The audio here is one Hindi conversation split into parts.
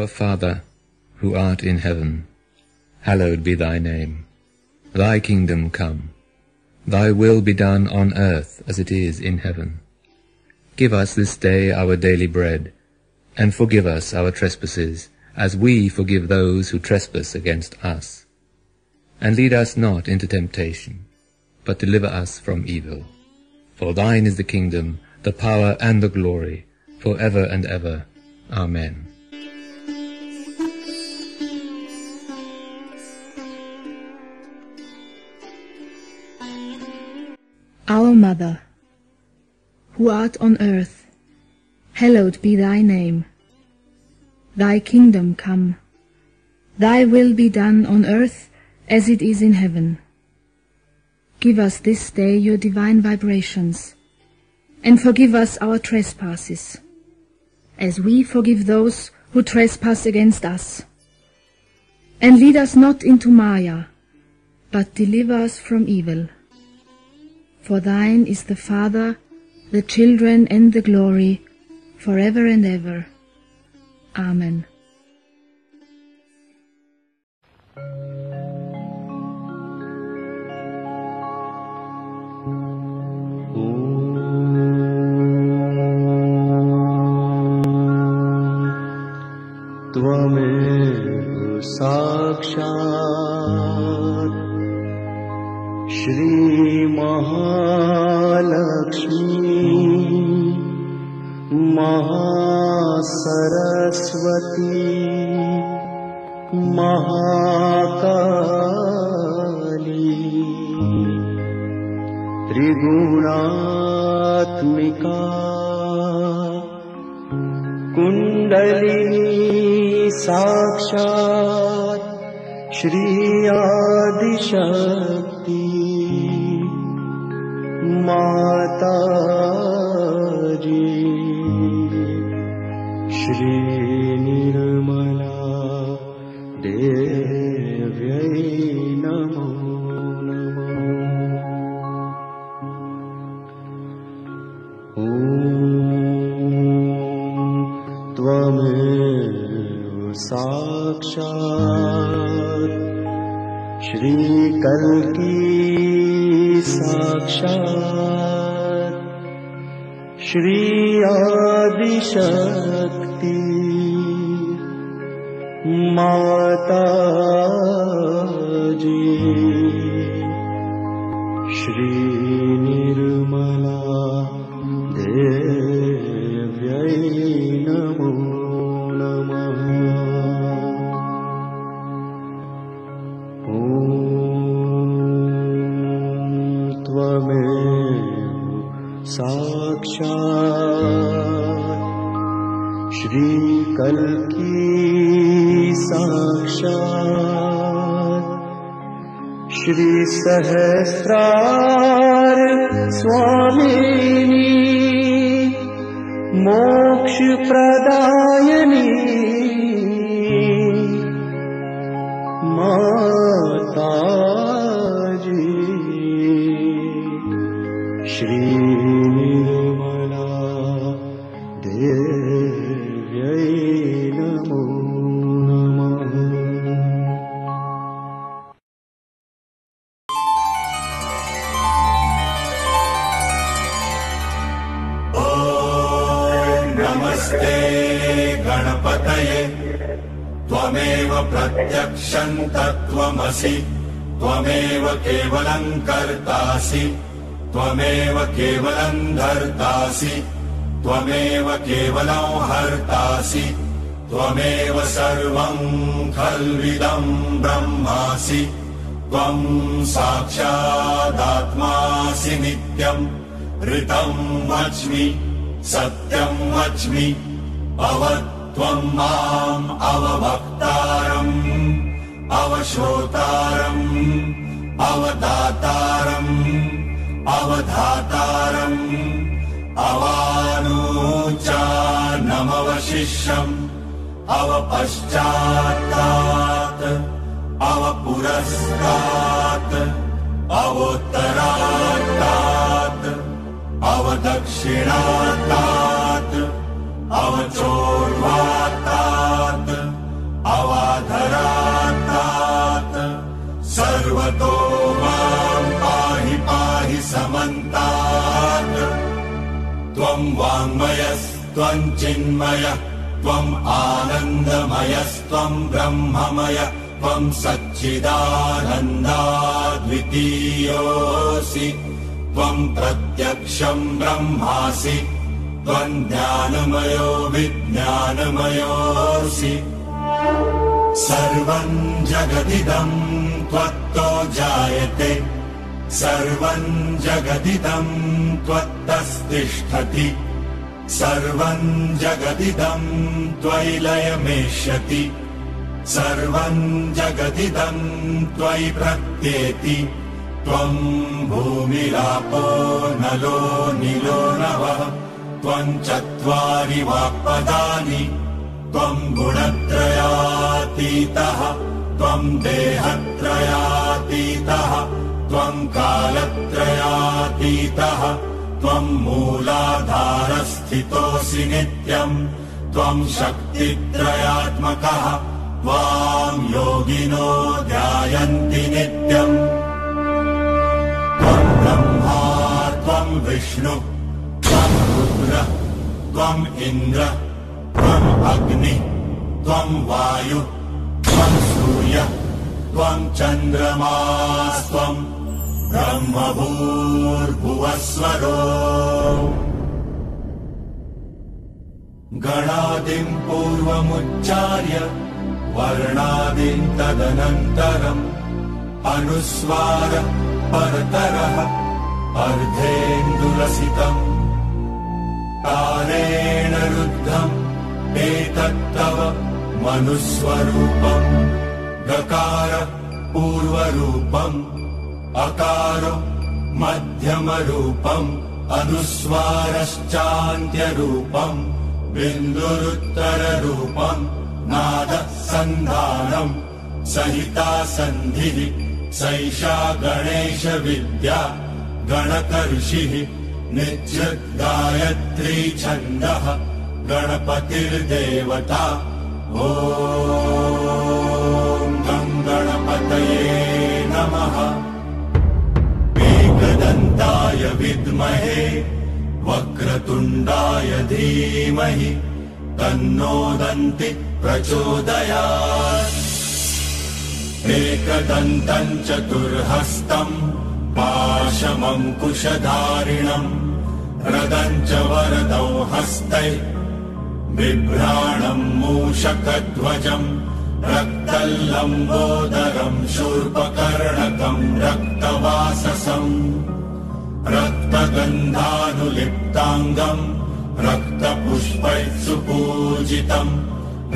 Our Father, who art in heaven, hallowed be thy name. Thy kingdom come. Thy will be done on earth as it is in heaven. Give us this day our daily bread, and forgive us our trespasses, as we forgive those who trespass against us. And lead us not into temptation, but deliver us from evil. For thine is the kingdom, the power, and the glory, for ever and ever. Amen. Our Mother, who art on earth, hallowed be thy name. Thy kingdom come. Thy will be done on earth as it is in heaven. Give us this day your divine vibrations, and forgive us our trespasses, as we forgive those who trespass against us. And lead us not into Maya, but deliver us from evil. For thine is the Father, the children, and the glory, forever and ever. Amen. त्वमेव साक्षात् श्री महालक्ष्मी महासरस्वती महाकाली त्रिगुणात्मिका कुंडलिनी साक्षात् श्री आदिशक्ति माता जी श्री निर्मला देव्यै नमो नमः। ॐ त्वमेव साक्षात् श्री कल्की साक्षात् श्री आदिशक्ति माता जी श्री निर्मला देव्यै नमो नमः। ॐ त्वमेव साक्षात् श्री कल्की साक्षात् श्री सहस्रार स्वामिनी मोक्ष प्रदायिनी माता जी श्री निर्मला देव्यै नमो नमः। नमस्ते गणपतये त्वमेव प्रत्यक्षं तत्त्वमसि त्वमेव केवलं कर्तासि त्वमेव केवलं धर्तासि त्वमेव केवलं हर्तासि त्वमेव सर्वं खल्विदं ब्रह्मासि त्वं साक्षादात्मासि नित्यं ऋतं वच्मि सत्यं वच्मि अवत्वं माम् अवभक्तारम् अवश्रोतारम् अवदातारम् अवधातारम् अवानूचानमवशिष्यम् अवपश्चात्तात् अवपुरस्तात् अवोत्तरात्तात् अवदक्षिणात्तात् अवचोर्वात्तात् धरार्तात् सर्वतो मां पाहि पाहि समन्तात् त्वं वाङ्मयस्त्वं चिन्मयः त्वम् आनन्दमयस्त्वं ब्रह्ममय त्वं सच्चिदानन्दाद्वितीयोऽसि त्वं प्रत्यक्षं ब्रह्मासि त्वं ज्ञानमयो विज्ञानमयोऽसि सर्वं जगदिदं त्वत्तो जायते सर्वं जगदिदं त्वत्तस्तिष्ठति सर्वं जगदिदं त्वयि लयमेष्यति सर्वं जगदिदं त्वयि प्रत्येति त्वं भूमिरापो नलो निलो नभः त्वं चत्वारि वाक्पदानि त्वं गुणत्रयातीतः त्वं देहत्रयातीतः त्वं कालत्रयातीतः त्वं मूलाधारस्थितोऽसि नित्यम् त्वं शक्तित्रयात्मकः त्वां योगिनो ध्यायन्ति नित्यम् त्वं ब्रह्मा त्वं विष्णु त्वं रुद्र त्वं इन्द्र त्वं अग्नि त्वं वायु त्वं सूर्य त्वं चन्द्रमास्त्वं ब्रह्मभूर्भुवस्वरो गणादिं पूर्वमुच्चार्य वर्णादिं तदनन्तरम् अनुस्वार परतरः अर्धेन्दुलसितम् तारेण रुद्धम् एतत्तव मनुस्वरूपम् गकार पूर्वरूपम् अकारो मध्यमरूपम् अनुस्वारश्चान्त्यरूपम् बिन्दुरुत्तररूपम् नादः सन्धानम् सहिता सन्धिः सैषा गणेश विद्या गणकर्षिः नित्यगायत्री छन्दः गणपतिर्देवता ॐ गं गणपतये नमः एकदन्ताय विद्महे वक्रतुण्डाय धीमहि तन्नो दन्ति प्रचोदयात् एकदन्तं चतुर्हस्तं पाशमङ्कुशधारिणम् रदं च वरदौ हस्तै बिभ्राणं मूषकध्वजम् रक्तल्लम्बोदरं शूर्पकर्णकं रक्तवाससम् रक्तगन्धानुलिप्ताङ्गम् रक्तपुष्पैः सुपूजितम्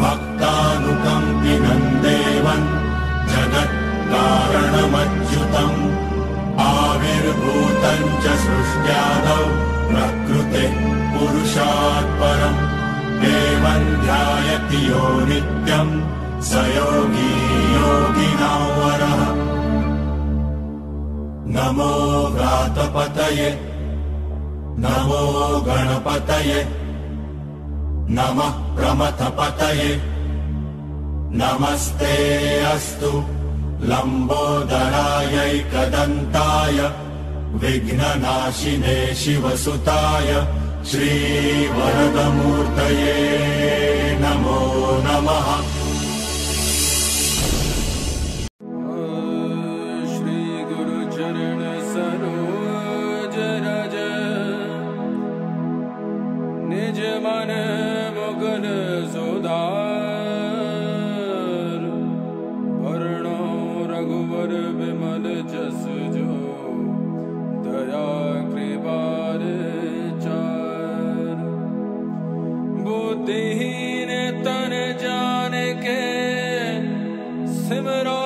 भक्तानुकम्पिनं देवम् जगत्कारणमच्युतम् आविर्भूतं च सृष्ट्यादौ प्रकृते पुरुषात् परम् एवं ध्यायति यो नित्यम् स योगी योगिनां वरः नमो व्रातपतये नमो गणपतये नमः प्रमथपतये नमस्ते अस्तु लम्बोदरायैकदन्ताय विघ्ननाशिने शिवसुताय श्रीवरदमूर्तये नमो नमः। श्रीगुरुचरण सरोज रज निज मन मुकुर सुधार वर्णो रघुवर विमल जस जो दया कृपार चार बुद्धिहीन तन जान के सिमरो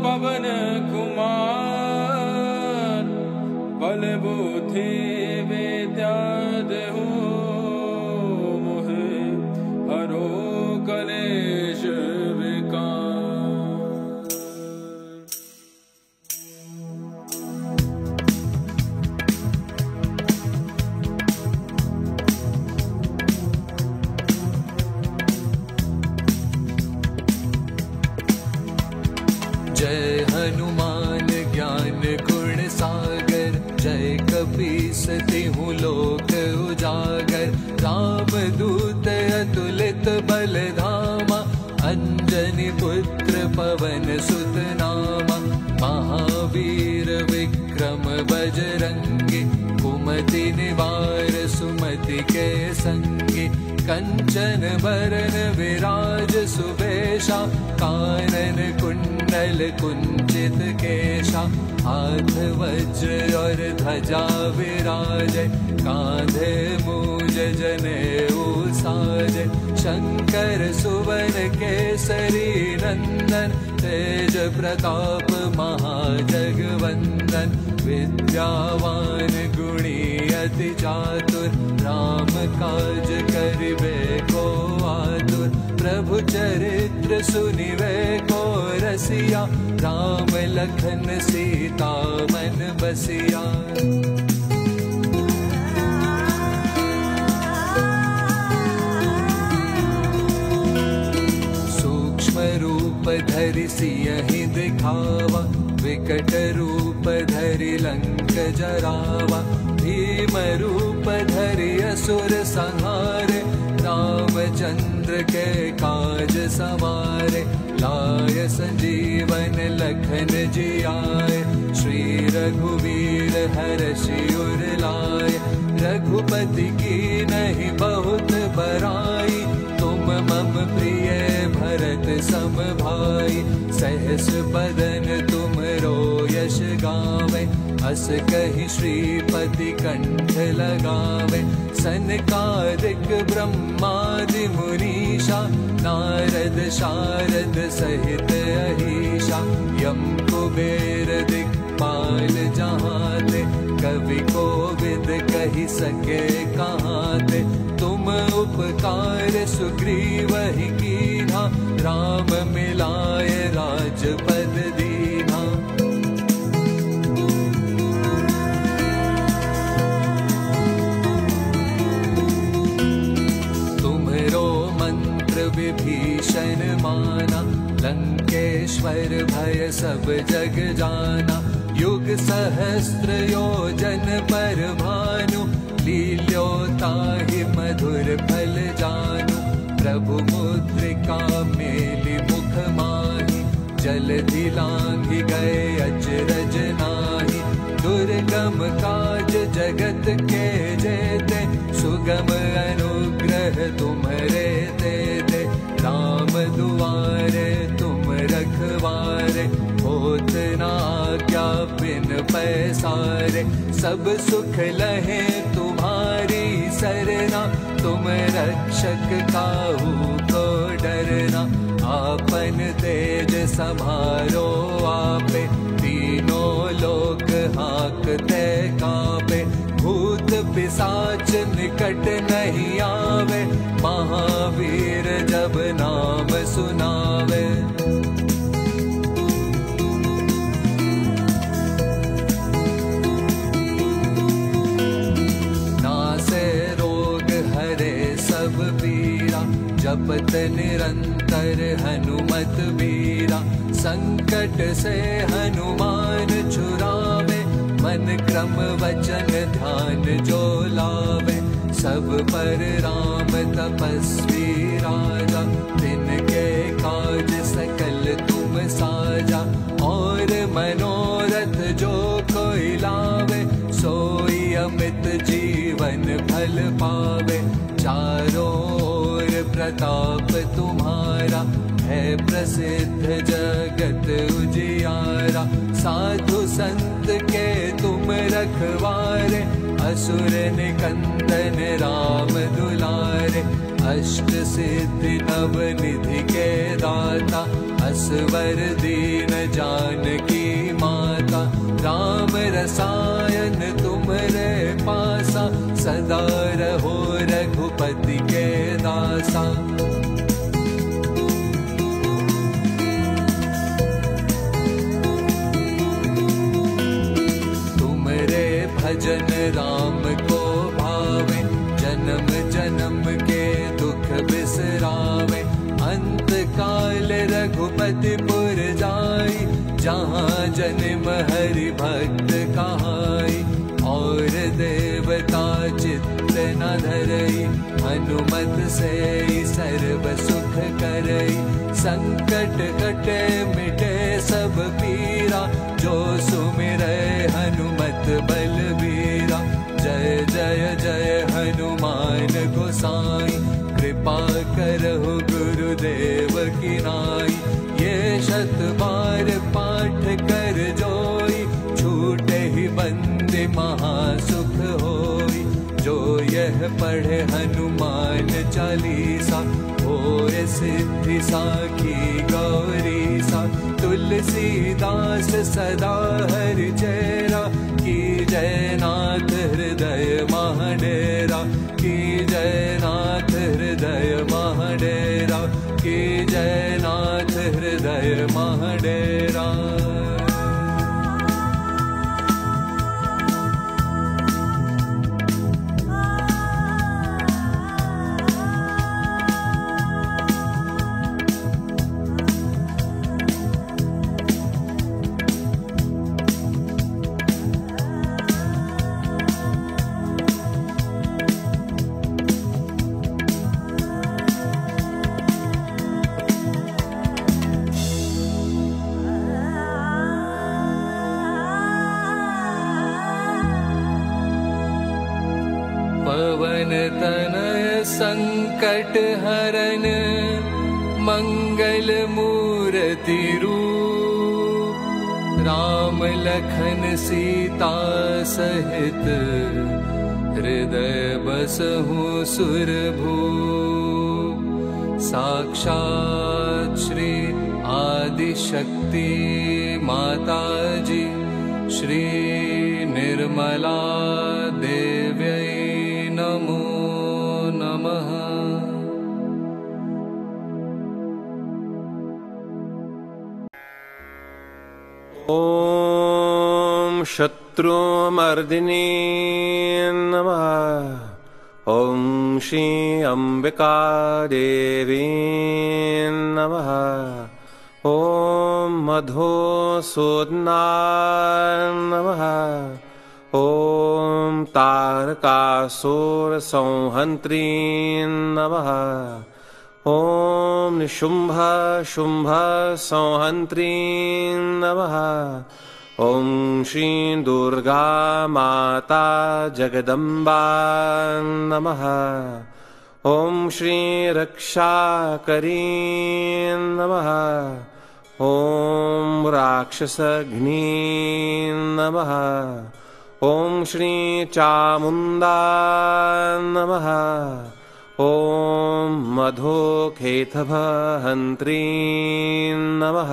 पवन कुमार बल बुद्धि विद्या देहु मोहे हरो कलेश विकार। हूँ लोक उजागर। राम दूत अतुलित बल धामा, अंजनी पुत्र पवन सुत नामा। महावीर विक्रम बजरंगी, कुमति निवार सुमति के संगी। कंचन बरन विराज सुवेशा, कानन कुंडल कुंचित केशा। हाथ वज्र और ध्वजा विराजे, कांधे मूज जनेऊ साजे। शंकर सुवन केसरी नंदन, तेज प्रताप महाजगवंदन। विद्यावान गुणी अति चातुर, राम काज करिबे को आतुर। प्रभु चरित्र सुनिबे को रसिया, राम लखन सीता मन बसिया। सूक्ष्म रूप धरि सियहि दिखावा, विकट रूप धरि लंक जरावा। भीम रूप धरि असुर संहारे, रामचंद्र के काज सवारे। लाय संजीवन लखन जियाए, श्री रघुवीर हर्षि उर लाए। रघुपति की नहीं बहुत बड़ाई, तुम मम प्रिय भरत सम भाई। सहस बदन तुमरो यश गावे, अस कहि श्रीपति कंठ लगावे। सनकादिक ब्रह्मादि मुनीषा, नारद शारद सहित अहीशा। यम कुबेर दिक्पाल जहाते, कवि कोविद कहि सके कहाते। तुम उपकार सुग्रीवहि कीन्हा, राम मिलाए राजपद दीन्हा। तुम्हरो मंत्र विभीषण माना, लंकेश्वर भय सब जग जाना। युग सहस्त्र योजन पर भानु, लील्यो ताहि मधुर फल जानू। प्रभु मुद्रिका मेलि मुख माहि, जलधि लांघि गए अचरज नाहि। दुर्गम काज जगत के जेते, सुगम अनुग्रह तुम्हरे तेते। राम दुआरे तुम रखवारे, होत न आज्ञा बिन पैसारे। सब सुख लहे तुम्हारी सरना, तुम रक्षक काहू को डरना। आपन तेज समारो आपे, तीनों लोक हाकते कांपे। भूत पिशाच निकट नहीं आवे, महावीर जब नाम सुनावे। नासे रोग हरे सब पीरा, जपत निरंतर हनुमत बीरा। संकट से हनुमान छुड़ावे, मन क्रम वचन ध्यान जो लावे। सब पर राम तपस्वी राजा, तिनके काज सकल तुम साजा। और मनोरथ जो कोई लावे, सोई अमित जीवन फल पावे। चारों ओर प्रताप तुम्हारा, है प्रसिद्ध जगत उजियारा। साधु संत के तुम रखवारे, असुर निकंदन राम दुलारे। अष्ट सिद्धि नव निधि के दाता, असवर दीन जानकी माता। राम रसायन तुम्हरे पासा, सदा रहो रघुपति के दासा। भजन राम को भावे, जन्म जन्म के दुख बिसरावे। अंत काल रघुपति पुर जाई, जहाँ जन्म हरि भक्त कहाई। और देवता से सर्व सुख करई, संकट कटे मिटे सब पीरा, जो सुमिरै हनुमत बलबीरा। जय जय जय हनुमान गोसाई, कृपा करहु गुरुदेव की नाई। ये शत बार पाठ कर जोई, छूटे ही बंदे महासुख होई। जो यह पढ़े हनुमान चालीसा, होए सिद्धि साखी गौरी सा। तुलसीदास सदा हरि चेरा, की जय नाथ हृदय महाडेरा। की जय नाथ हृदय महाडेरा, की जय नाथ हृदय महाडेरा। पवन तनय संकट हरन, मंगल मूर्ति रूप। राम लखन सीता सहित, हृदय बसहु सुरभूप। साक्षात् श्री आदिशक्ति माता जी, श्री निर्मला देव्यै नमो नमः। ॐ शत्रुमर्दिनी नमः। ॐ श्री अम्बिका देवी नमः। ॐ मधुसूदना नमः। ॐ तारकासुर संहन्त्री नमः। ॐ निशुम्भ शुम्भ संहन्त्री नमः। ॐ श्री दुर्गा माता जगदम्बा नमः। ॐ श्री रक्षाकरी नमः। ॐ राक्षसघ्नी नमः। ॐ श्री चामुण्डा नमः। ॐ मधुकेतभहन्त्री नमः।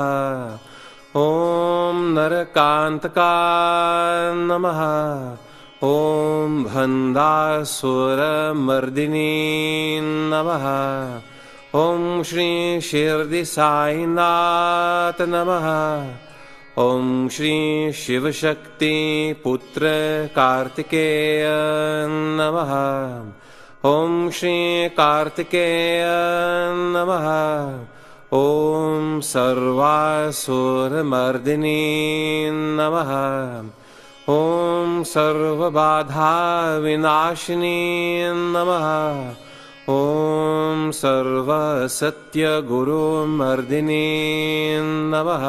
ॐ नरकान्तका नमः। ॐ भन्दासुरमर्दिनी नमः। ॐ श्री शिरडि साईनाथ नमः। ॐ श्री शिवशक्ति पुत्र कार्तिकेय नमः। ॐ श्री कार्तिकेय नमः। ॐ सर्वासुरमर्दिनी नमः। ॐ सर्वबाधा विनाशिनी नमः। ॐ सर्वसत्यगुरुमर्दिनी नमः।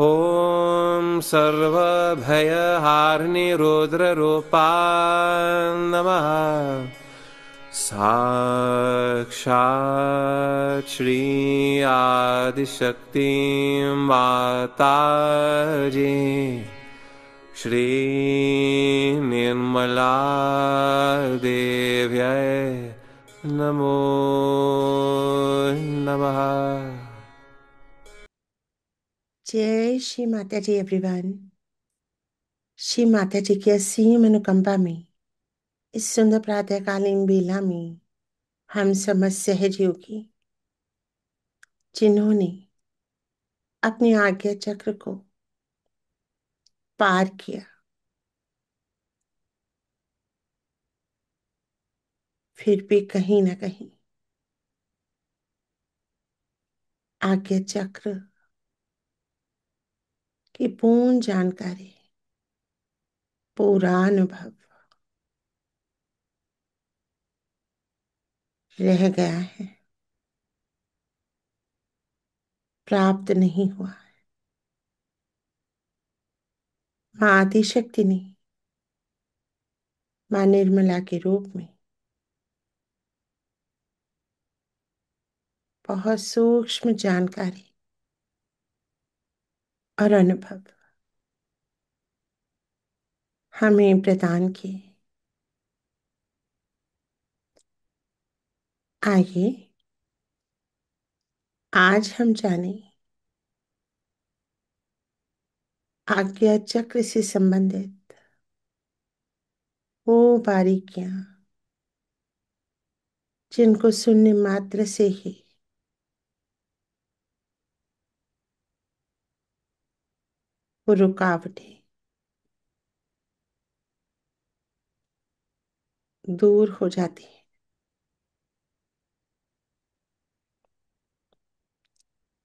ॐ सर्वभयहारिणी रुद्ररूपा नमः। साक्षात् श्री आदिशक्ति माता जी, श्री निर्मला देव्यै नमो नमः। जय श्री माता जी एवरीवन। श्री माता जी की असीम अनुकंपा में इस सुंदर प्रातःकालीन बेला में हम समस्त सहयोगी जिन्होंने अपनी आज्ञा चक्र को पार किया, फिर भी कहीं ना कहीं आज्ञा चक्र की पूर्ण जानकारी, पूरा अनुभव रह गया है, प्राप्त नहीं हुआ। माँ आदिशक्ति ने माँ निर्मला के रूप में बहुत सूक्ष्म जानकारी और अनुभव हमें प्रदान किए। आइए आज हम जाने आज्ञा चक्र से संबंधित वो बारीकियां जिनको सुनने मात्र से ही वो रुकावटें दूर हो जाती है।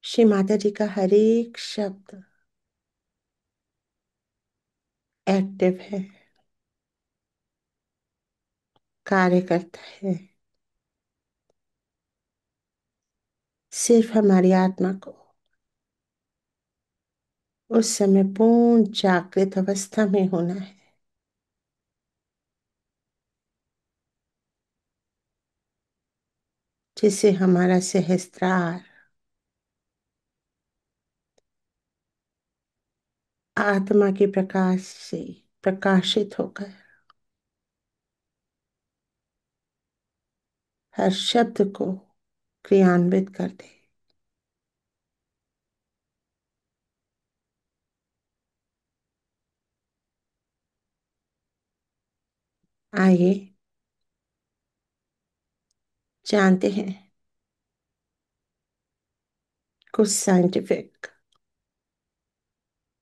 श्री माता जी का हर एक शब्द एक्टिव है, कार्य करता है। सिर्फ हमारी आत्मा को उस समय पूर्ण जागृत अवस्था में होना है, जिससे हमारा सहस्त्रार आत्मा के प्रकाश से प्रकाशित होकर हर शब्द को क्रियान्वित कर दे। आइए जानते हैं कुछ साइंटिफिक,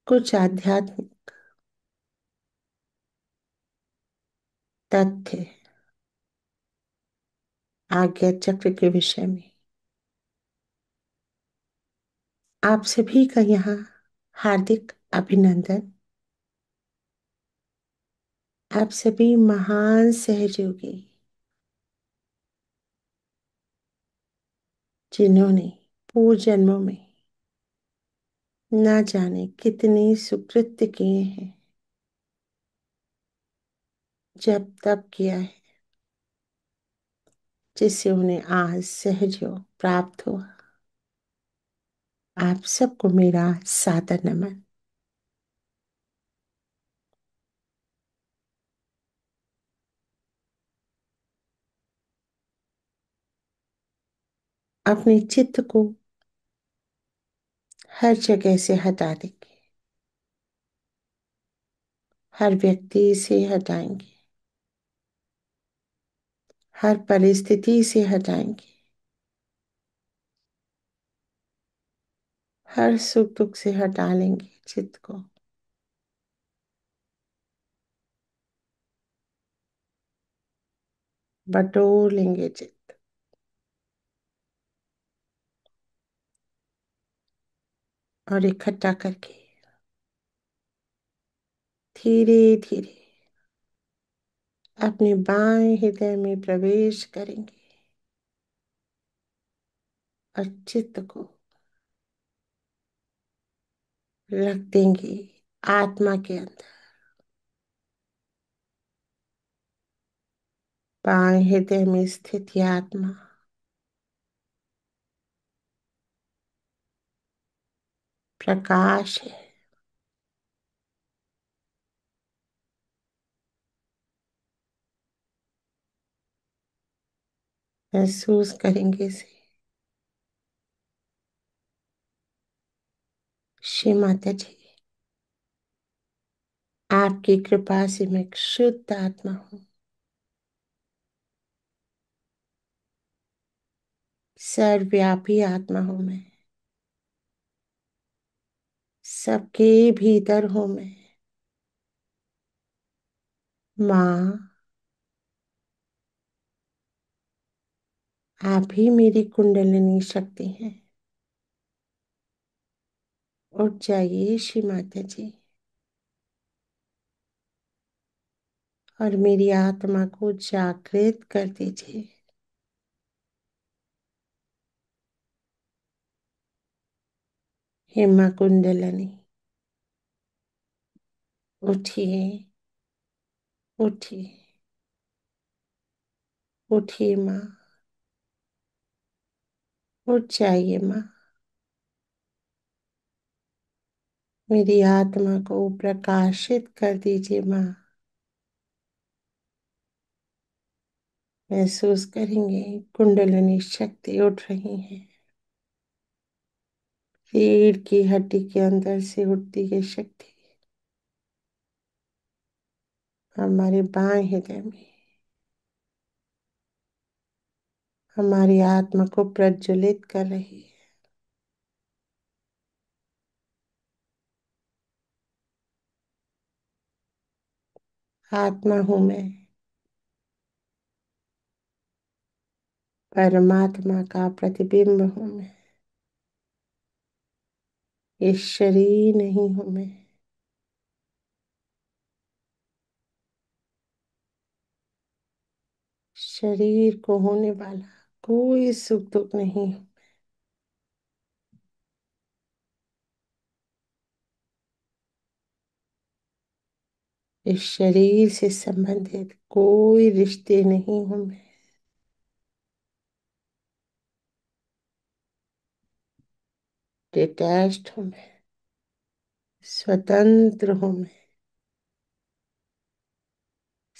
कुछ आध्यात्मिक तथ्य आज्ञा चक्र के विषय में। आप सभी का यहाँ हार्दिक अभिनंदन। आप सभी महान सहयोगी जिन्होंने पूर्व जन्मों में न जाने कितने सुकृत्य किए हैं, जब तब किया है, जिससे उन्हें आज सहयोग प्राप्त हुआ। आप सबको मेरा सादर नमन। अपने चित्त को हर जगह से हटा देंगे, हर व्यक्ति से हटाएंगे, हर परिस्थिति से हटाएंगे, हर सुख दुख से हटा लेंगे चित्त को। बटोर लेंगे चित्त और इकट्ठा करके धीरे धीरे अपने बाएं हृदय में प्रवेश करेंगे और चित्त को रख देंगे आत्मा के अंदर। बाएं हृदय में स्थित यह आत्मा प्रकाश है। महसूस करेंगे इसे। श्री माता जी, आपकी कृपा से मैं एक शुद्ध आत्मा हूँ, सर्वव्यापी आत्मा हूँ मैं, सबके भीतर हूँ मैं। माँ, आप ही मेरी कुंडलिनी शक्ति हैं। उठ जाइए श्री माता जी और मेरी आत्मा को जागृत कर दीजिए। हे माँ कुंडलनी, उठिए, उठिए, उठिए माँ, उठ जाइए माँ। मेरी आत्मा को प्रकाशित कर दीजिए माँ। महसूस करेंगे कुंडलिनी शक्ति उठ रही है। रीढ़ की हड्डी के अंदर से उठती है शक्ति हमारे बाएं हृदय में हमारी आत्मा को प्रज्वलित कर रही है। आत्मा हूं मैं, परमात्मा का प्रतिबिंब हूं मैं। ये शरीर नहीं हूं मैं। शरीर को होने वाला कोई सुख दुख नहीं हूं। इस शरीर से संबंधित कोई रिश्ते नहीं हूं मैं। डिटैच्ड हूं मैं, स्वतंत्र हूं मैं,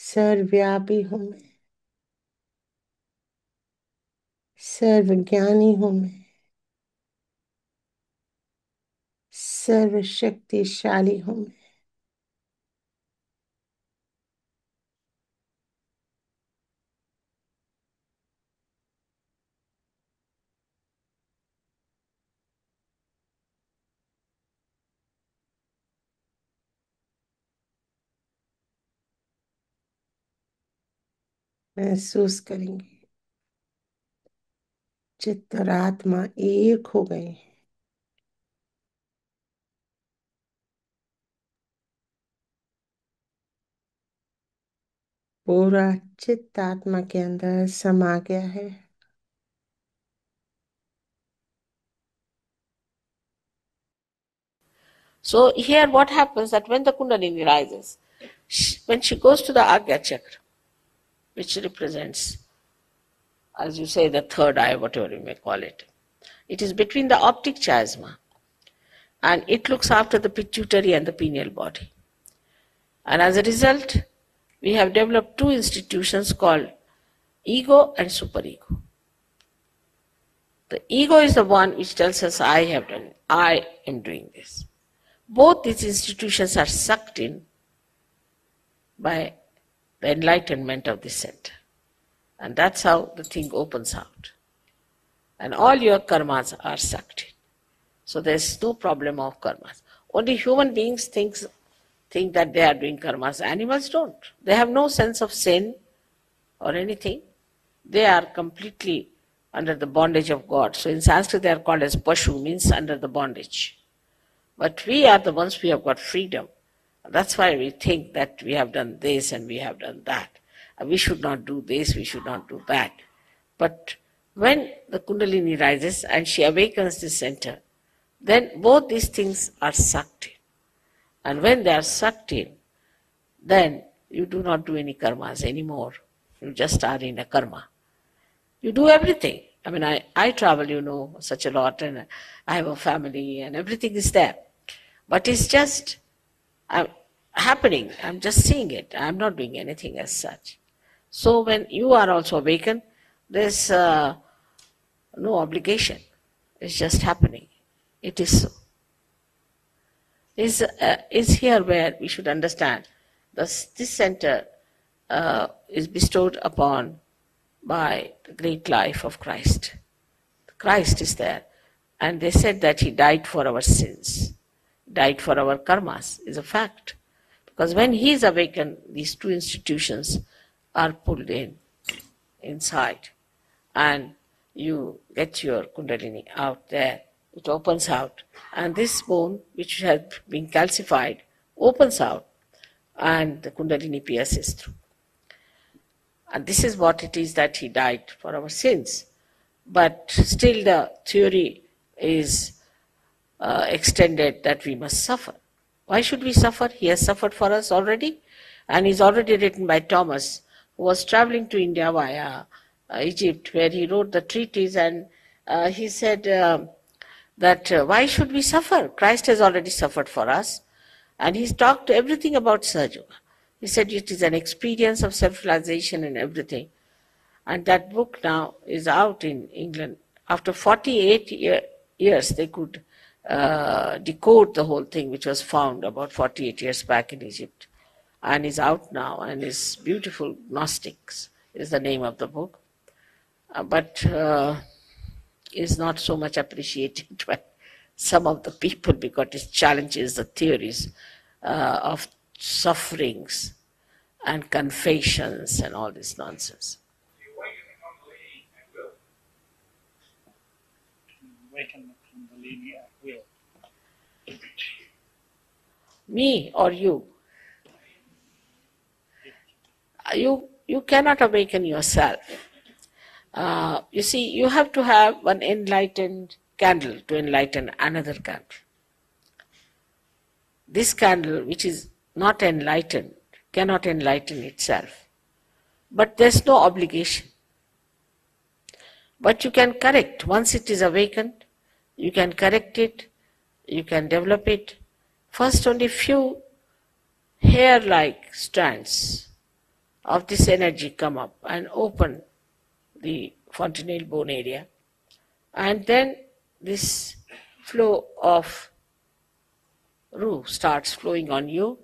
सर्वव्यापी हूं मैं, सर्वज्ञानी हूं मैं, सर्वशक्तिशाली हूं मैं। महसूस करेंगे चित्त और आत्मा एक हो गए हैं। पूरा चित्त आत्मा के अंदर समा गया है। So here what happens that when the Kundalini rises, when she goes to the Agya Chakra, which represents, as you say, the third eye, whatever you may call it, it is between the optic chiasma and it looks after the pituitary and the pineal body. And as a result, we have developed two institutions called ego and superego. The ego is the one which tells us, I have done it, I am doing this. Both these institutions are sucked in by the enlightenment of the center. And that's how the thing opens out. And all your karmas are sucked in. So there's no problem of karmas. Only human beings think that they are doing karmas. Animals don't. They have no sense of sin or anything. They are completely under the bondage of God. So in Sanskrit they are called as Pashu, means under the bondage. But we are the ones who have got freedom. That's why we think that we have done this and we have done that. We should not do this, we should not do that. But when the Kundalini rises and she awakens the center, then both these things are sucked in. And when they are sucked in, then you do not do any karmas anymore. You just are in a karma. You do everything. I mean, I travel, such a lot, and I have a family, and everything is there. But it's just happening. I'm just seeing it. I'm not doing anything as such. So when you are also awakened, there's no obligation. It's just happening. It is so. Is here where we should understand this center is bestowed upon by the great life of Christ. Christ is there. And they said that he died for our sins, died for our karmas, is a fact. Because when he is awakened, these two institutions are pulled inside. And you get your Kundalini out there. It opens out. And this bone, which has been calcified, opens out. And the Kundalini pierces through. And this is what it is that he died for our sins. But still the theory is extended that we must suffer. Why should we suffer? He has suffered for us already, and is already written by Thomas, who was traveling to India via Egypt, where he wrote the treatise, and he said that why should we suffer? Christ has already suffered for us, and he's talked everything about Sahaja Yoga. He said it is an experience of self-realization and everything. And that book now is out in England. After 48 years, they could decode the whole thing, which was found about 48 years back in Egypt, and is out now, and is beautiful. Gnostics is the name of the book, but is not so much appreciated by some of the people because it challenges the theories of sufferings and confessions and all this nonsense. Awaken the Kundalini at will. Me or you? You cannot awaken yourself. You see, you have to have one enlightened candle to enlighten another candle. This candle, which is not enlightened, cannot enlighten itself. But there's no obligation. But you can correct. Once it is awakened, you can correct it, you can develop it. First, only few hair-like strands of this energy come up and open the fontanelle bone area. And then this flow of Ru starts flowing on you,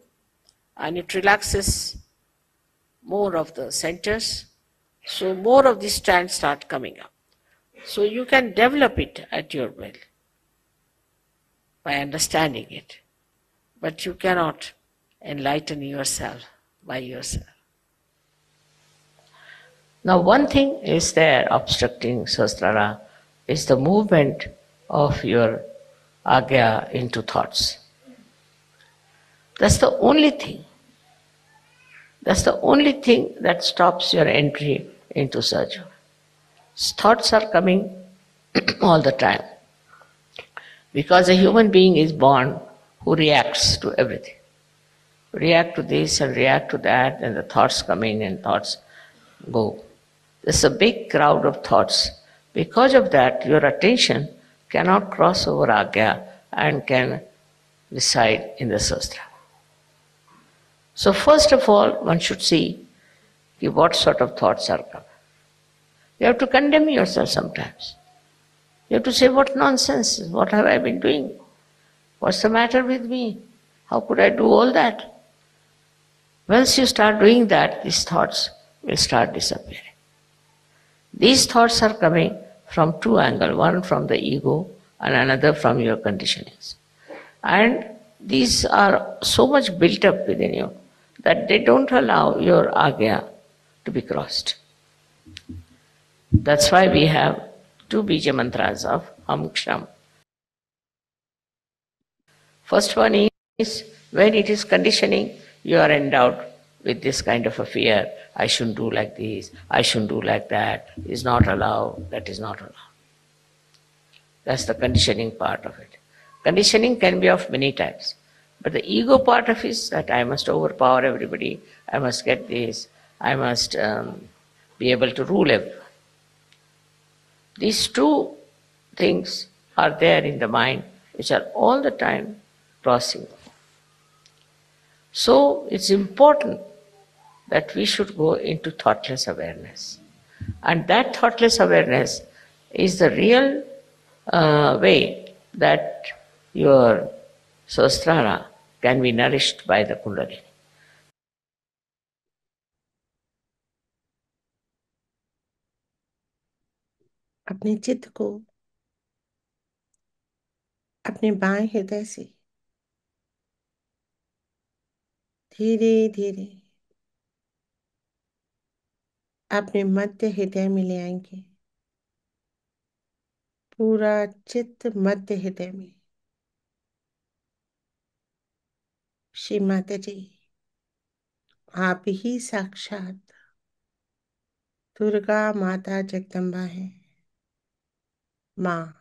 and it relaxes more of the centers. So more of these strands start coming up. So you can develop it at your will by understanding it, but you cannot enlighten yourself by yourself. Now one thing is there obstructing Sahasrara is the movement of your Agya into thoughts. That's the only thing. That's the only thing that stops your entry into Sahaja Yoga. Thoughts are coming all the time. Because a human being is born who reacts to everything. React to this and react to that, and the thoughts come in and thoughts go. There's a big crowd of thoughts. Because of that, your attention cannot cross over Agya and can reside in the Sahasrara. So first of all, one should see what sort of thoughts are coming. You have to condemn yourself sometimes. You have to say, what nonsense, what have I been doing? What's the matter with me? How could I do all that? Once you start doing that, these thoughts will start disappearing. These thoughts are coming from two angles, one from the ego and another from your conditionings. And these are so much built up within you that they don't allow your Agya to be crossed. That's why we have two bija mantras of Ham Ksham. First one is when it is conditioning, you are endowed with this kind of a fear. I shouldn't do like this, I shouldn't do like that, is not allowed, that is not allowed. That's the conditioning part of it. Conditioning can be of many types. But the ego part of it is that I must overpower everybody, I must get this, I must be able to rule everyone. These two things are there in the mind, which are all the time crossing. So it's important that we should go into thoughtless awareness. And that thoughtless awareness is the real way that your Sahasrara can be nourished by the Kundalini. अपने चित्त को अपने बाएं हृदय से धीरे धीरे अपने मध्य हृदय में ले आएंगे। पूरा चित्त मध्य हृदय में। श्री माता जी, आप ही साक्षात दुर्गा माता जगदम्बा हैं। माँ,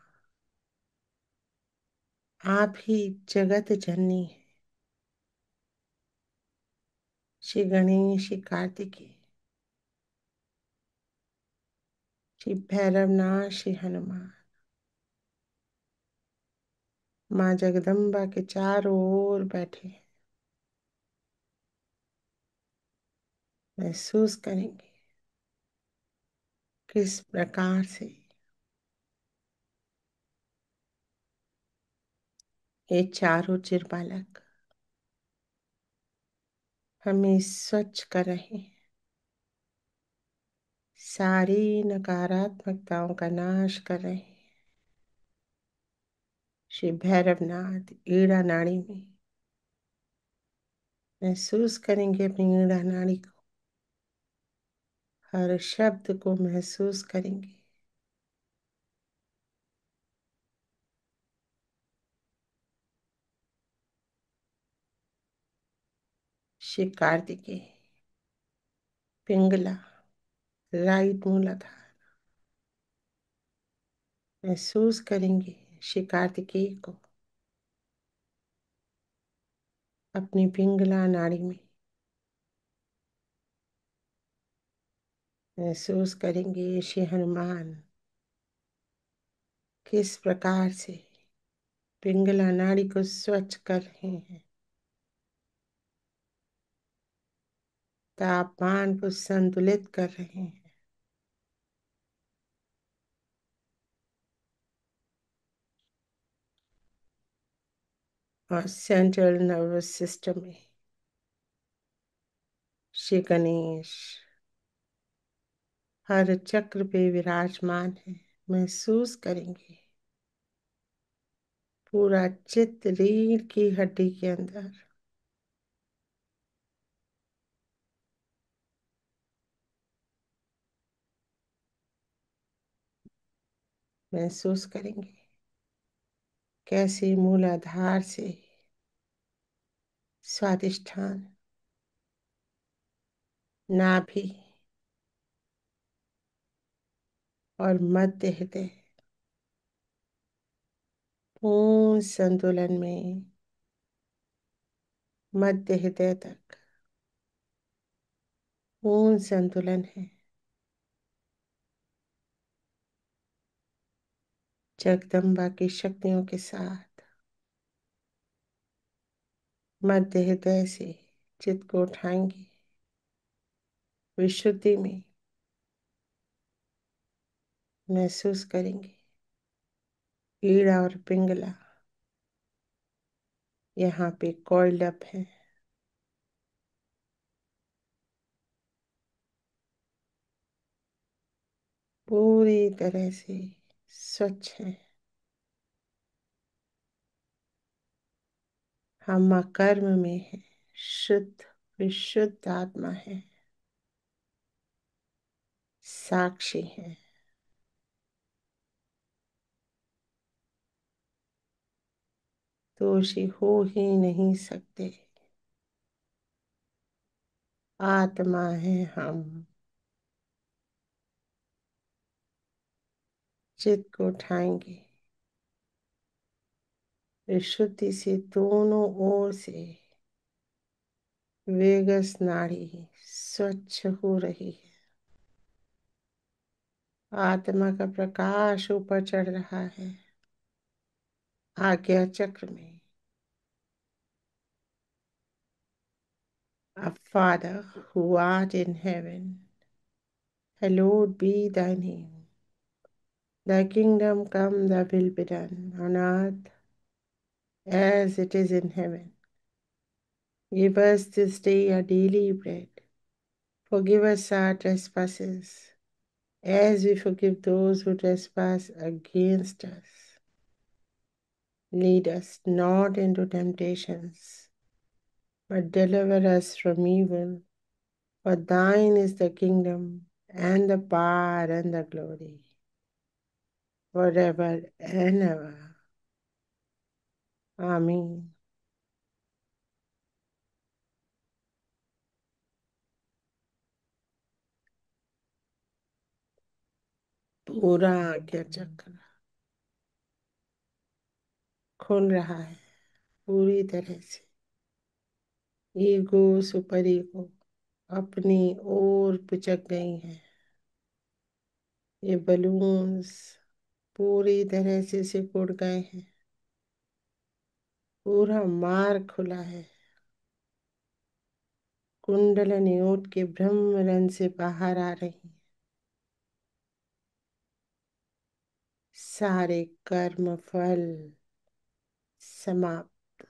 आप ही जगत जननी है। श्री गणेश, श्री कार्तिकेय, श्री भैरवनाथ, श्री हनुमान, माँ जगदम्बा के चारों ओर बैठे हैं। महसूस करेंगे किस प्रकार से ये चारों चिरबालक हमें स्वच्छ कर रहे हैं, सारी नकारात्मकताओं का नाश कर रहे हैं। श्री भैरवनाथ ईड़ा नाड़ी में महसूस करेंगे, अपनी ईड़ा नाड़ी को, हर शब्द को महसूस करेंगे। श्री कार्तिकेय पिंगला राइट मूलाधार महसूस करेंगे। श्री कार्तिकेय को अपनी पिंगला नाड़ी में महसूस करेंगे। श्री हनुमान किस प्रकार से पिंगला नाड़ी को स्वच्छ कर रहे हैं, तापमान को संतुलित कर रहे हैं। और सेंट्रल नर्वस सिस्टम में श्री गणेश हर चक्र पे विराजमान है। महसूस करेंगे पूरा चित्त रीढ़ की हड्डी के अंदर महसूस करेंगे कैसे मूलाधार से स्वादिष्ठान, नाभि और मध्य हृदय पूर्ण संतुलन में, मध्य हृदय तक पूर्ण संतुलन है। जगदम्बा की शक्तियों के साथ मध्य हृदय से चित्त को उठाएंगे विशुद्धि में। महसूस करेंगे ईड़ा और पिंगला यहाँ पे कॉइल्ड अप है। पूरी तरह से स्वच्छ है। हम अकर्म में है, शुद्ध विशुद्ध आत्मा है, साक्षी है। दोषी हो ही नहीं सकते। आत्मा है हम। चित्त को उठाएंगे विशुद्धि से, दोनों ओर से वेगस नाड़ी स्वच्छ हो रही है। आत्मा का प्रकाश ऊपर चढ़ रहा है। आज्ञा चक्र में Our Father who art in heaven, hallowed be thy name. Thy kingdom come, thy will be done on earth as it is in heaven. Give us this day our daily bread. Forgive us our trespasses, as we forgive those who trespass against us. Lead us not into temptations, but deliver us from evil. For thine is the kingdom, and the power, and the glory, forever and ever. Amen. पूरा आज्ञा चक्र खुल रहा है पूरी तरह से। ईगो सुपर ईगो अपनी ओर पिचक गई हैं। ये बलून्स पूरी तरह से सिकुड़ गए हैं। पूरा मार्ग खुला है। कुंडलनी उठ के ब्रह्मरंध्र से बाहर आ रही है। सारे कर्म फल समाप्त।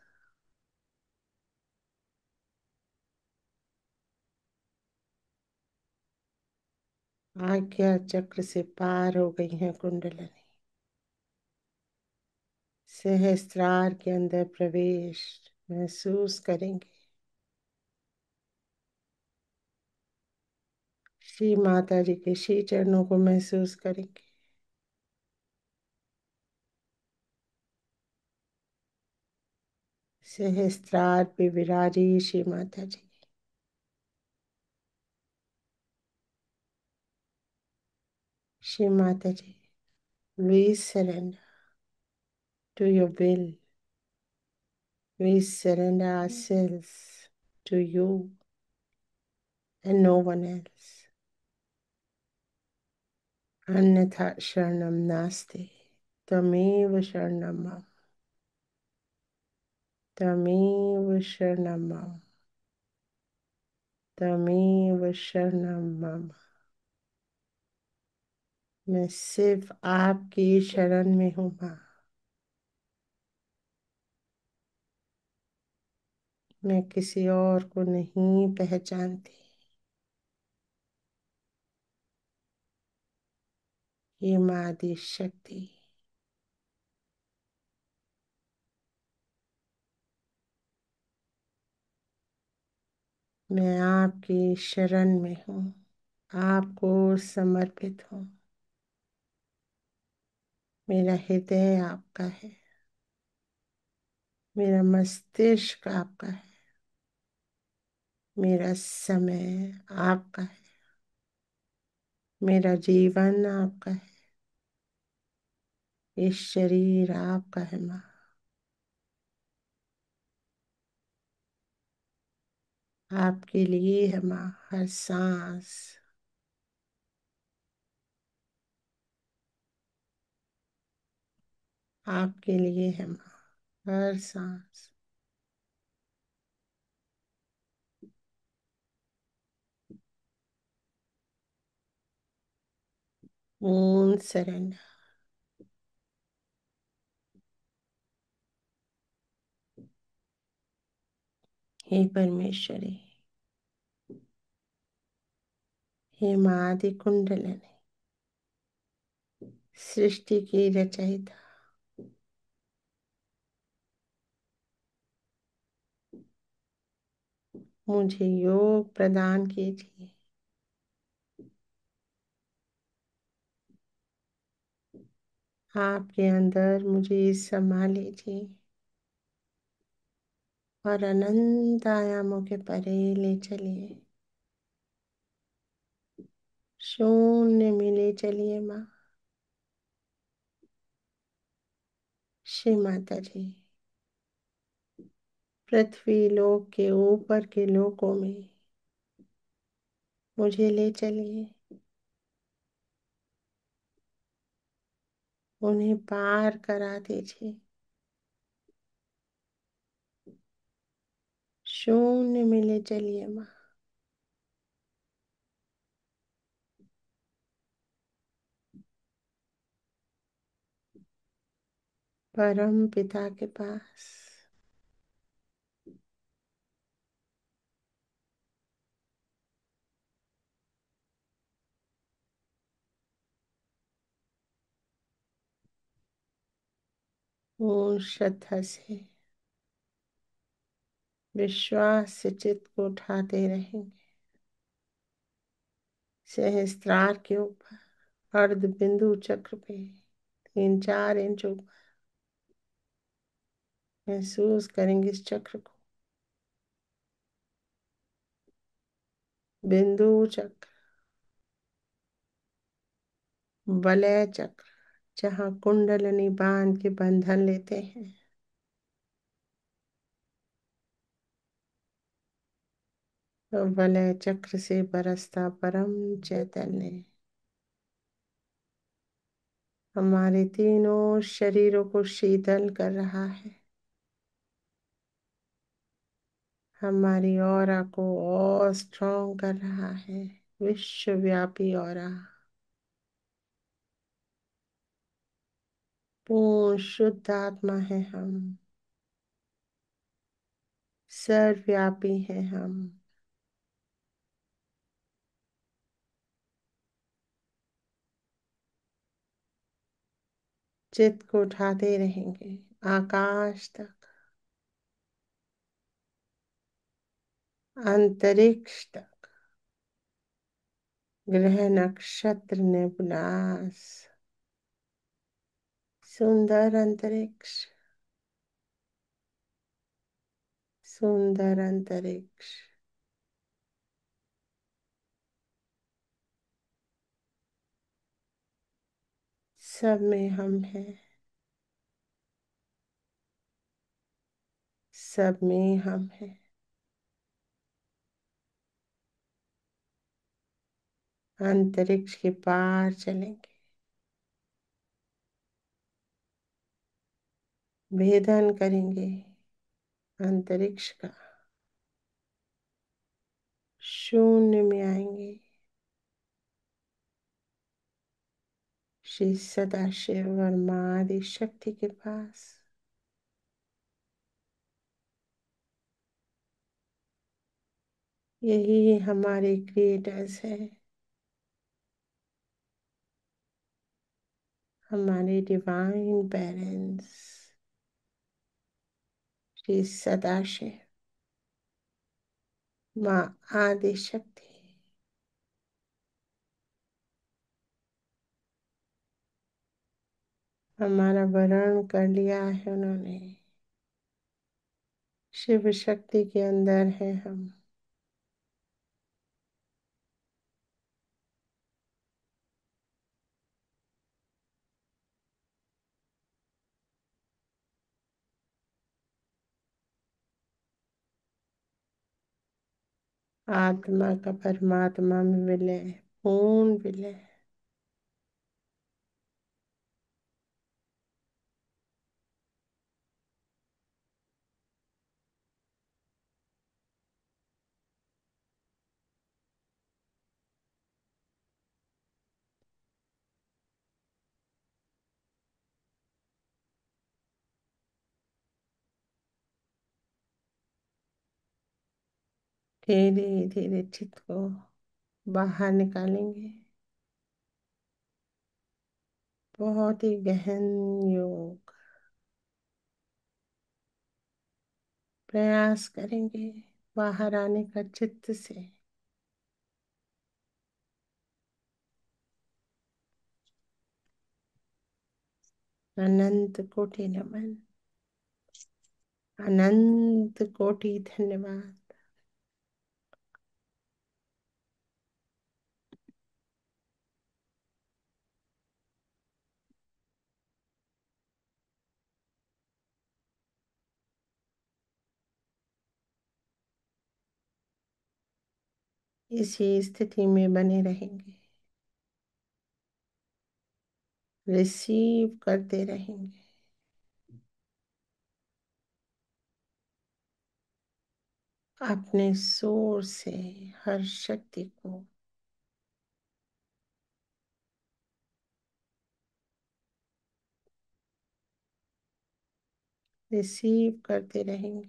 आज्ञा चक्र से पार हो गई है कुंडलनी। सहस्त्रार के अंदर प्रवेश महसूस करेंगे। श्री माता जी के श्री चरणों को महसूस करेंगे। सहस्त्रार पे विराजी श्री माता जी। श्री माता जी, we surrender to your will. We surrender ourselves to you and no one else. अन्यथा शरणम नास्ति। तमेव शरणम मम। तमेव शरणम मम। तमेव शरणम मम। मैं सिर्फ आपकी शरण में हूँ माँ। मैं किसी और को नहीं पहचानती। ये माँ आदि शक्ति। मैं आपकी शरण में हूँ। आपको समर्पित हूँ। मेरा हृदय आपका है। मेरा मस्तिष्क आपका है। मेरा समय आपका है। मेरा जीवन आपका है। ये शरीर आपका है माँ। आपके लिए है माँ हर सांस। आपके लिए है माँ हर सांस। पूर्ण सरेंडर। हे परमेश्वरी, हे माँ आदि कुंडलिनी, सृष्टि की रचयिता, मुझे योग प्रदान कीजिए। आपके अंदर मुझे समा लीजिए और अनंत आयामों के परे ले चलिए। शून्य में ले चलिए माँ। श्री माता जी, पृथ्वी लोक के ऊपर के लोकों में मुझे ले चलिए। उन्हें पार करा दीजिए। शून्य में ले चलिए माँ। परम पिता के पास। पूर्ण श्रद्धा से विश्वास से चित्त को उठाते रहेंगे। सहस्त्रार के ऊपर अर्ध बिंदु चक्र पे 3-4 इंच ऊपर महसूस करेंगे इस चक्र को। बिंदु चक्र, वलय चक्र, जहाँ कुंडलनी बांध के बंधन लेते हैं। तो वलय चक्र से बरसता परम चैतन्य हमारे तीनों शरीरों को शीतल कर रहा है, हमारी ऑरा को और स्ट्रॉन्ग कर रहा है। विश्वव्यापी ऑरा, पूर्ण शुद्ध आत्मा है हम, सर्वव्यापी है हम। चित्त को उठाते रहेंगे आकाश तक, अंतरिक्ष तक, ग्रह नक्षत्र नेबुलास, सुंदर अंतरिक्ष, सुंदर अंतरिक्ष। सब में हम हैं, सब में हम हैं। अंतरिक्ष के पार चलेंगे, भेदन करेंगे अंतरिक्ष का, शून्य में आएंगे श्री सदाशिव वर्मा आदि शक्ति के पास। यही हमारे क्रिएटर्स है, हमारे डिवाइन पेरेंट्स श्री सदाशिव माँ आदि शक्ति। हमारा वरण कर लिया है उन्होंने, शिव शक्ति के अंदर है हम। आत्मा का परमात्मा में विलय, पूर्ण विलय। धीरे धीरे चित्त को बाहर निकालेंगे। बहुत ही गहन योग प्रयास करेंगे बाहर आने का चित्त से। अनंत कोटि नमन, अनंत कोटि धन्यवाद। इसी स्थिति में बने रहेंगे, रिसीव करते रहेंगे। अपने सोर्स से हर शक्ति को रिसीव करते रहेंगे।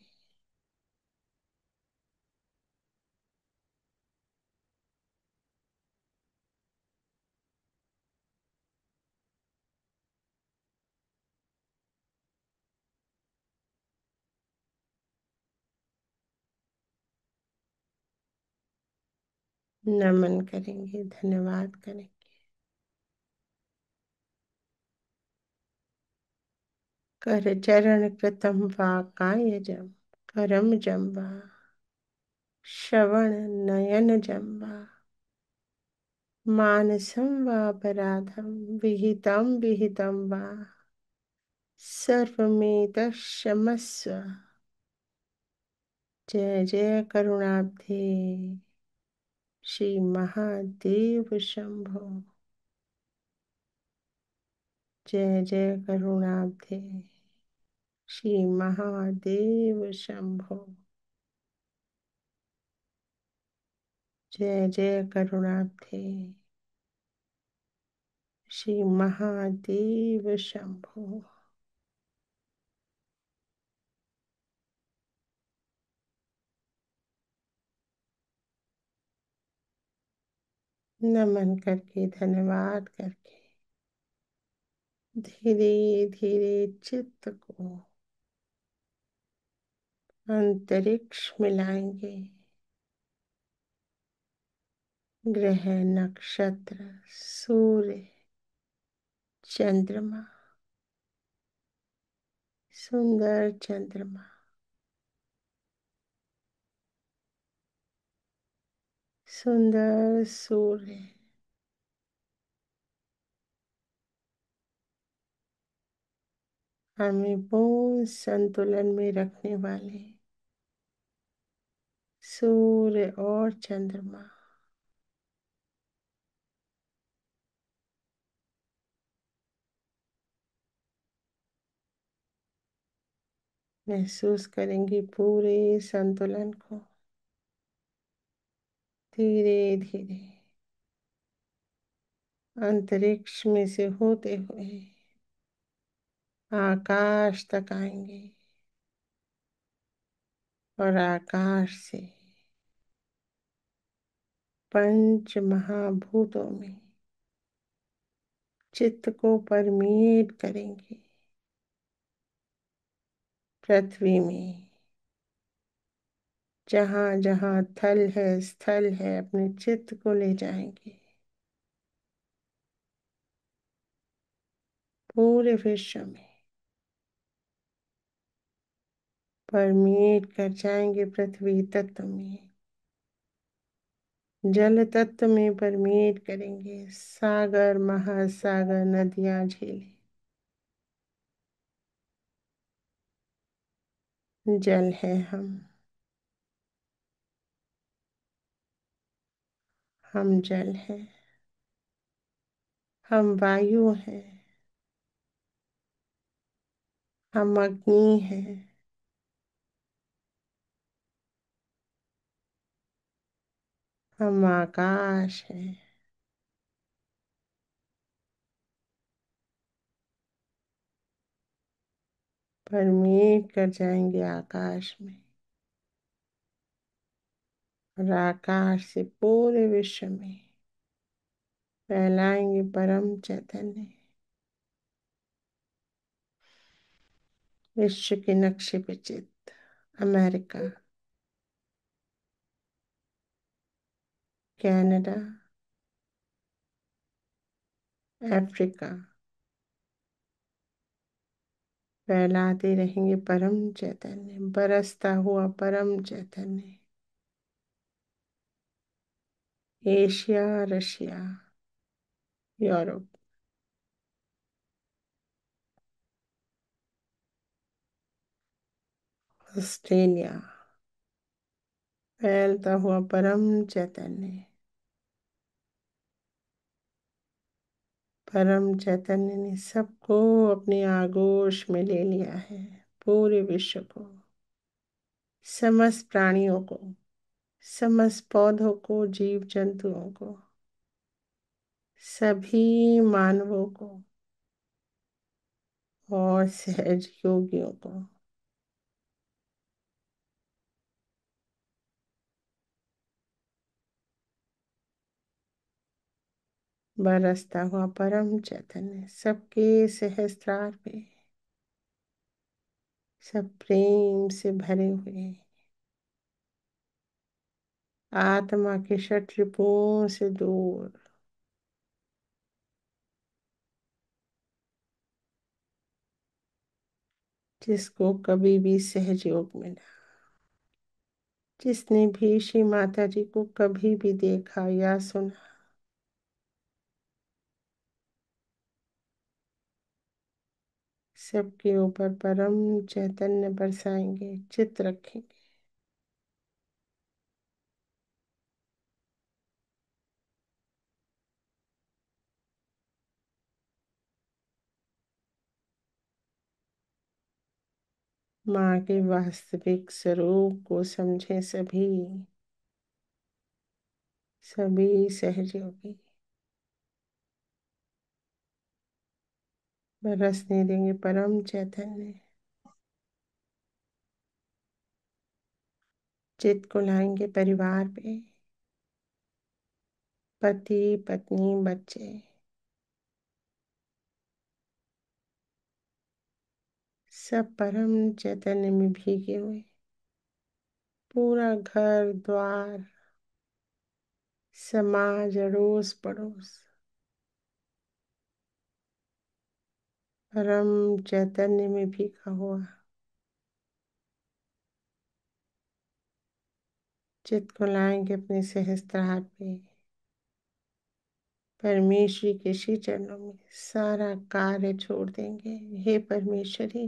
नमन करेंगे, धन्यवाद करेंगे। कर चरण कृतम वा कायजम, करम जम वा श्रवण नयन जम वा मानसम वापराधम विहितम विहितम वा सर्वमेतत् क्षमस्व। जय जय करुणाब्धे श्री महादेव शंभो। जय जय करुणाब्धे श्री महादेव शंभो। जय जय करुणाब्धे श्री महादेव शंभो। नमन करके, धन्यवाद करके धीरे धीरे चित्त को अंतरिक्ष मिलाएंगे। ग्रह, नक्षत्र, सूर्य, चंद्रमा, सुंदर चंद्रमा, सुंदर सूर्य, हमें पूर्ण संतुलन में रखने वाले सूर्य और चंद्रमा। महसूस करेंगे पूरे संतुलन को। धीरे धीरे अंतरिक्ष में से होते हुए आकाश तक आएंगे और आकाश से पंच महाभूतों में चित्त को परमीट करेंगे। पृथ्वी में जहाँ जहाँ थल है, स्थल है, अपने चित्त को ले जाएंगे। पूरे विश्व में परमीट कर जाएंगे। पृथ्वी तत्व में, जल तत्व में परमीट करेंगे। सागर, महासागर, नदियां, झीलें, जल है हम जल हैं, हम वायु हैं, हम अग्नि हैं, हम आकाश हैं। परमीट कर जाएंगे आकाश में और आकाश से पूरे विश्व में फैलाएंगे परम चैतन्य। विश्व के नक्शे पे चित्त, अमेरिका, कनाडा, अफ्रीका, फैलाते रहेंगे परम चैतन्य, बरसता हुआ परम चैतन्य। एशिया, रशिया, यूरोप, ऑस्ट्रेलिया, फैलता हुआ परम चैतन्य। परम चैतन्य ने सबको अपने आगोश में ले लिया है। पूरे विश्व को, समस्त प्राणियों को, समस्त पौधों को, जीव जंतुओं को, सभी मानवों को और सहज योगियों को बरसता हुआ परम चैतन्य सबके सहस्त्रार पे, सब प्रेम से भरे हुए, आत्मा के शत्रुओं से दूर, जिसको कभी भी सहयोग मिला, जिसने भी श्री माता जी को कभी भी देखा या सुना, सबके ऊपर परम चैतन्य बरसाएंगे, चित रखेंगे। माँ के वास्तविक स्वरूप को समझे सभी सहयोगी। बरसने देंगे परम चैतन्य, चित्त को लाएंगे परिवार पे, पति पत्नी बच्चे, सब परम चैतन्य में भीगे हुए। पूरा घर द्वार, समाज, अड़ोस पड़ोस परम चैतन्य में भीगा हुआ। चित्त को लाएंगे अपने सहस्त्रार पे, परमेश्वरी के श्री चरणों में सारा कार्य छोड़ देंगे। हे परमेश्वरी,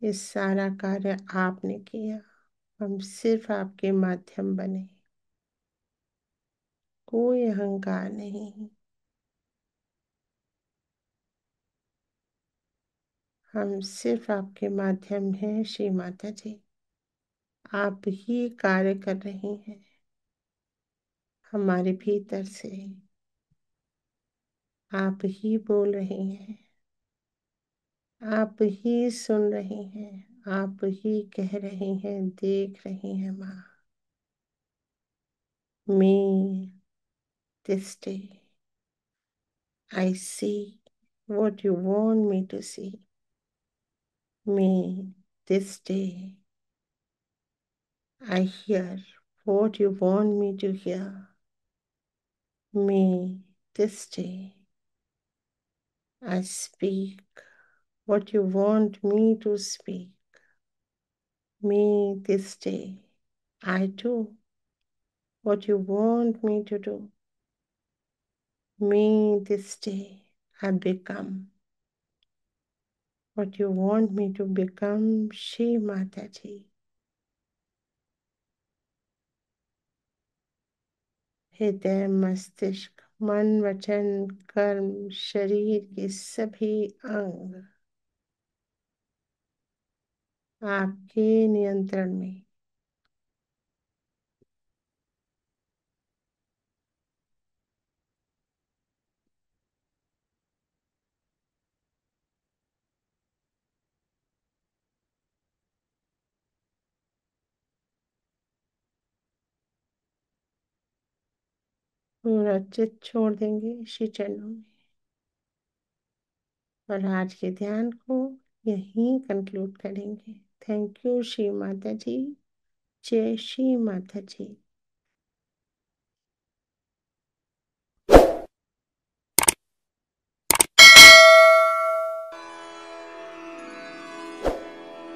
ये सारा कार्य आपने किया, हम सिर्फ आपके माध्यम बने, कोई अहंकार नहीं। हम सिर्फ आपके माध्यम हैं श्री माता जी। आप ही कार्य कर रही हैं हमारे भीतर से, आप ही बोल रही हैं, आप ही सुन रही हैं, आप ही कह रही हैं, देख रही हैं। माँ, me this day I see what you want me to see. Me this day I hear what you want me to hear. Me this day I speak what you want me to speak. Me this day I do what you want me to do. Me this day I become what you want me to become, Shri Mataji. हृदय, मस्तिष्क, मन, वचन, कर्म, शरीर के सभी अंग आपके नियंत्रण में। पूरा चित्त छोड़ देंगे श्री चरणों में और आज के ध्यान को यहीं कंक्लूड करेंगे। थैंक यू श्री माता जी। जय श्री माता जी।